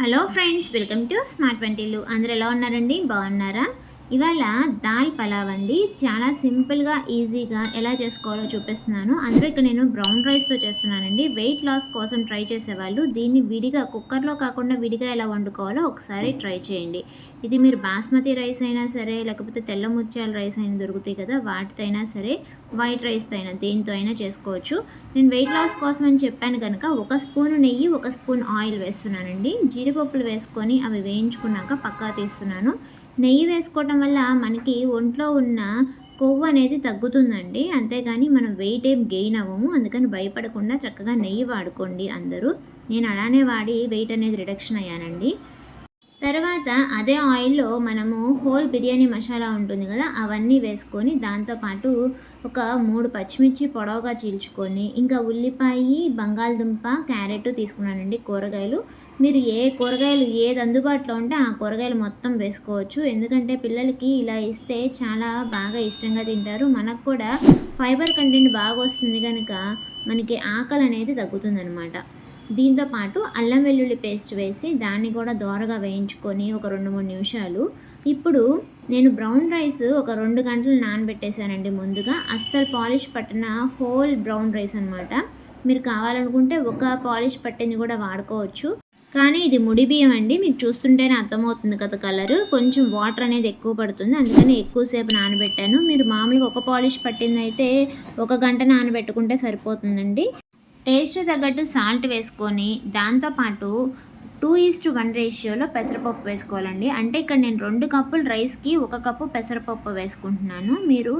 Hello friends, welcome to smart వంటిల్లు. అందరూ ఎలా ఉన్నారండి? బాగున్నారా? ఇవాళ దాల్ పలావ్ అండి. చాలా సింపుల్గా ఈజీగా ఎలా చేసుకోవాలో చూపిస్తున్నాను. అందులో ఇక్కడ నేను బ్రౌన్ రైస్తో చేస్తున్నానండి. వెయిట్ లాస్ కోసం ట్రై చేసేవాళ్ళు దీన్ని విడిగా కుక్కర్లో కాకుండా విడిగా ఎలా వండుకోవాలో ఒకసారి ట్రై చేయండి. ఇది మీరు బాస్మతి రైస్ అయినా సరే, లేకపోతే తెల్ల ముత్యాల రైస్ అయినా దొరుకుతాయి కదా, వాటితో అయినా సరే, వైట్ రైస్తో అయినా దేనితో అయినా చేసుకోవచ్చు. నేను వెయిట్ లాస్ కోసం అని చెప్పాను కనుక 1 స్పూన్ నెయ్యి, 1 స్పూన్ ఆయిల్ వేస్తున్నానండి. జీడిపప్పులు వేసుకొని అవి వేయించుకున్నాక పక్కా తీస్తున్నాను. నెయ్యి వేసుకోవటం వల్ల మనకి ఒంట్లో ఉన్న కొవ్వు అనేది తగ్గుతుందండి. అంతేగాని మనం వెయిట్ ఏం గెయిన్ అవ్వము. అందుకని భయపడకుండా చక్కగా నెయ్యి వాడుకోండి అందరూ. నేను అలానే వాడి వెయిట్ అనేది రిడక్షన్ అయ్యానండి. తర్వాత అదే ఆయిల్లో మనము హోల్ బిర్యానీ మసాలా ఉంటుంది కదా, అవన్నీ వేసుకొని దాంతోపాటు ఒక 3 పచ్చిమిర్చి పొడవుగా చీల్చుకొని, ఇంకా ఉల్లిపాయ, బంగాళదుంప, క్యారెట్ తీసుకున్నానండి కూరగాయలు. మీరు ఏ కూరగాయలు ఏది అందుబాటులో ఉంటే ఆ కూరగాయలు మొత్తం వేసుకోవచ్చు. ఎందుకంటే పిల్లలకి ఇలా ఇస్తే చాలా బాగా ఇష్టంగా తింటారు. మనకు కూడా ఫైబర్ కంటెంట్ బాగా వస్తుంది కనుక మనకి ఆకలి అనేది తగ్గుతుందనమాట. దీంతో పాటు అల్లం వెల్లుల్లి పేస్ట్ వేసి దాన్ని కూడా దోరగా వేయించుకొని ఒక 2-3 నిమిషాలు. ఇప్పుడు నేను బ్రౌన్ రైస్ ఒక 2 గంటలు నానబెట్టేశానండి ముందుగా. అస్సలు పాలిష్ పట్టిన హోల్ బ్రౌన్ రైస్ అనమాట. మీరు కావాలనుకుంటే ఒక పాలిష్ పట్టింది కూడా వాడుకోవచ్చు. కానీ ఇది ముడి బియ్యం అండి. మీకు చూస్తుంటేనే అర్థమవుతుంది కదా కలరు. కొంచెం వాటర్ అనేది ఎక్కువ పడుతుంది, అందుకని ఎక్కువసేపు నానబెట్టాను. మీరు మామూలుగా ఒక పాలిష్ పట్టిందైతే 1 గంట నానబెట్టుకుంటే సరిపోతుందండి. టేస్ట్ తగ్గట్టు సాల్ట్ వేసుకొని దాంతోపాటు 2:1 రేషియోలో పెసరపప్పు వేసుకోవాలండి. అంటే ఇక్కడ నేను 2 కప్పులు రైస్కి 1 కప్పు పెసరపప్పు వేసుకుంటున్నాను. మీరు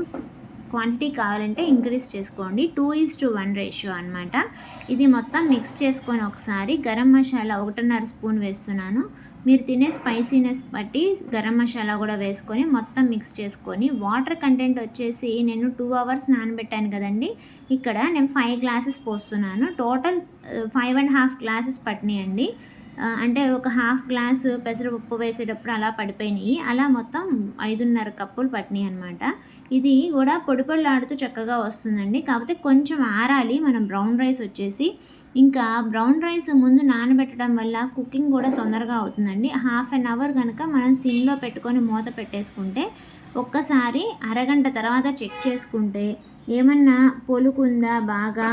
క్వాంటిటీ కావాలంటే ఇంక్రీజ్ చేసుకోండి. 2:1 రేషియో అనమాట. ఇది మొత్తం మిక్స్ చేసుకొని ఒకసారి గరం మసాలా 1.5 స్పూన్ వేస్తున్నాను. మీరు తినే స్పైసీనెస్ బట్టి గరం మసాలా కూడా వేసుకొని మొత్తం మిక్స్ చేసుకొని, వాటర్ కంటెంట్ వచ్చేసి నేను 2 అవర్స్ నానబెట్టాను కదండి. ఇక్కడ నేను 5 గ్లాసెస్ పోస్తున్నాను. టోటల్ 5.5 గ్లాసెస్ పట్టినాయండి. అంటే ఒక హాఫ్ గ్లాసు పెసరపప్పు వేసేటప్పుడు అలా పడిపోయినాయి. అలా మొత్తం 5.5 కప్పులు పట్టినాయి అనమాట. ఇది కూడా పొడి పొడిలాడుతూ చక్కగా వస్తుందండి. కాకపోతే కొంచెం ఆరాలి. మనం బ్రౌన్ రైస్ వచ్చేసి ఇంకా బ్రౌన్ రైస్ ముందు నానబెట్టడం వల్ల కుకింగ్ కూడా తొందరగా అవుతుందండి. హాఫ్ అన్ అవర్ కనుక మనం సిమ్లో పెట్టుకొని మూత పెట్టేసుకుంటే, ఒక్కసారి అరగంట తర్వాత చెక్ చేసుకుంటే ఏమన్నా పొలుకుందా బాగా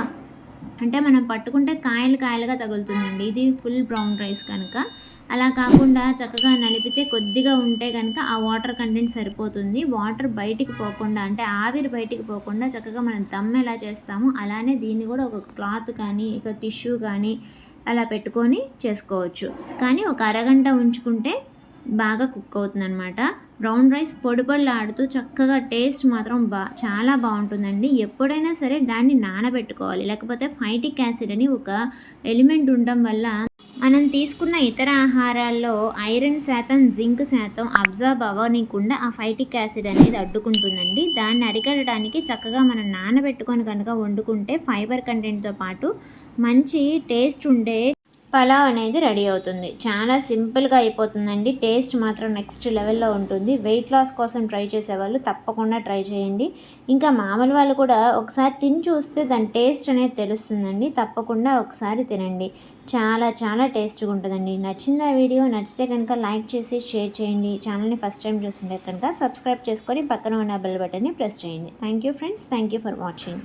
అంటే మనం పట్టుకుంటే కాయలు కాయలుగా తగులుతుందండి. ఇది ఫుల్ బ్రౌన్ రైస్ కనుక. అలా కాకుండా చక్కగా నలిపితే కొద్దిగా ఉంటే కనుక ఆ వాటర్ కంటెంట్ సరిపోతుంది. వాటర్ బయటికి పోకుండా, అంటే ఆవిరి బయటికి పోకుండా చక్కగా మనం దమ్ ఎలా చేస్తామో అలానే దీన్ని కూడా ఒక క్లాత్ కానీ ఒక టిష్యూ కానీ అలా పెట్టుకొని చేసుకోవచ్చు. కానీ ఒక అరగంట ఉంచుకుంటే బాగా కుక్ అవుతుందన్నమాట. బ్రౌన్ రైస్ పొడి పొడిలాడుతూ చక్కగా టేస్ట్ మాత్రం చాలా బాగుంటుందండి. ఎప్పుడైనా సరే దాన్ని నానబెట్టుకోవాలి. లేకపోతే ఫైటిక్ యాసిడ్ అని ఒక ఎలిమెంట్ ఉండడం వల్ల మనం తీసుకున్న ఇతర ఆహారాల్లో ఐరన్ శాతం, జింక్ శాతం అబ్జర్బ్ అవ్వనీయకుండా ఆ ఫైటిక్ యాసిడ్ అనేది అడ్డుకుంటుందండి. దాన్ని అరికట్టడానికి చక్కగా మనం నానబెట్టుకొని కనుక వండుకుంటే ఫైబర్ కంటెంట్తో పాటు మంచి టేస్ట్ ఉండే పలావ్ అనేది రెడీ అవుతుంది. చాలా సింపుల్గా అయిపోతుందండి. టేస్ట్ మాత్రం నెక్స్ట్ లెవెల్లో ఉంటుంది. వెయిట్ లాస్ కోసం ట్రై చేసేవాళ్ళు తప్పకుండా ట్రై చేయండి. ఇంకా మామూలు వాళ్ళు కూడా ఒకసారి తిని చూస్తే దాని టేస్ట్ అనేది తెలుస్తుందండి. తప్పకుండా ఒకసారి తినండి. చాలా చాలా టేస్ట్గా ఉంటుందండి. నచ్చిందా వీడియో? నచ్చితే కనుక లైక్ చేసి షేర్ చేయండి. ఛానల్ని ఫస్ట్ టైం చూస్తుంటే కనుక సబ్స్క్రైబ్ చేసుకొని పక్కన ఉన్న బెల్ బటన్ని ప్రెస్ చేయండి. Thank you friends. Thank you for watching.